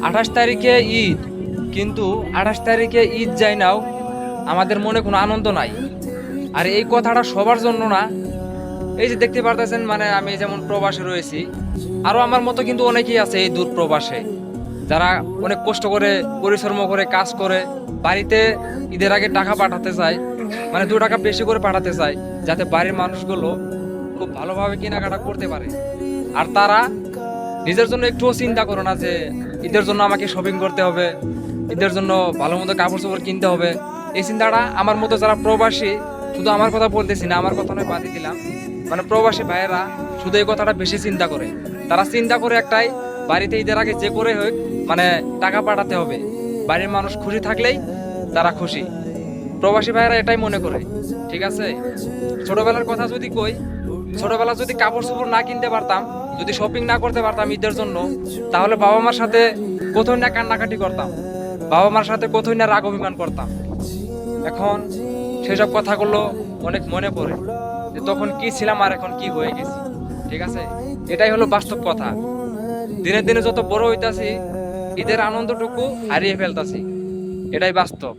28 তারিখে ঈদ, কিন্তু 28 তারিখে ঈদ যাই নাও, আমাদের মনে কোনো আনন্দ নাই। আর এই কথাটা সবার জন্য না। এই যে দেখতে পারতেছেন, মানে আমি যেমন প্রবাসে রয়েছি, আরো আমার মতো কিন্তু অনেকেই আছে এই দূর প্রবাসে, যারা অনেক কষ্ট করে পরিশ্রম করে কাজ করে বাড়িতে ঈদের আগে টাকা পাঠাতে চায়, মানে 2 টাকা বেশি করে পাঠাতে চায়, যাতে বাড়ির মানুষগুলো খুব ভালোভাবে কেনাকাটা করতে পারে। আর তারা নিজের জন্য একটুও চিন্তা করো না যে ঈদের জন্য আমাকে শপিং করতে হবে, ঈদের জন্য ভালো মতো কাপড় চোপড় কিনতে হবে। এই চিন্তাটা আমার মতো যারা প্রবাসী, শুধু আমার কথা বলতেছি না, আমার কথা নয় বাদই দিলাম, মানে প্রবাসী ভাইয়েরা শুধু এই কথাটা বেশি চিন্তা করে। তারা চিন্তা করে একটাই, বাড়িতে ঈদের আগে যে করে হোক মানে টাকা পাঠাতে হবে, বাড়ির মানুষ খুশি থাকলেই তারা খুশি। প্রবাসী ভাইয়েরা এটাই মনে করে। ঠিক আছে, ছোটবেলার কথা যদি কই, ছোটবেলা যদি কাপড় চোপড় না কিনতে পারতাম, যদি শপিং না করতে পারতাম ঈদের জন্য, তাহলে বাবা মার সাথে কোথাও না কান্নাকাটি করতাম, বাবা মার সাথে কোথাও না রাগ অভিমান করতাম। এখন সেসব কথাগুলো অনেক মনে পড়ে যে তখন কি ছিলাম আর এখন কি হয়ে গেছি। ঠিক আছে, এটাই হলো বাস্তব কথা। দিনে দিনে যত বড় হইতাছি, ঈদের আনন্দটুকু হারিয়ে ফেলতাছি, এটাই বাস্তব।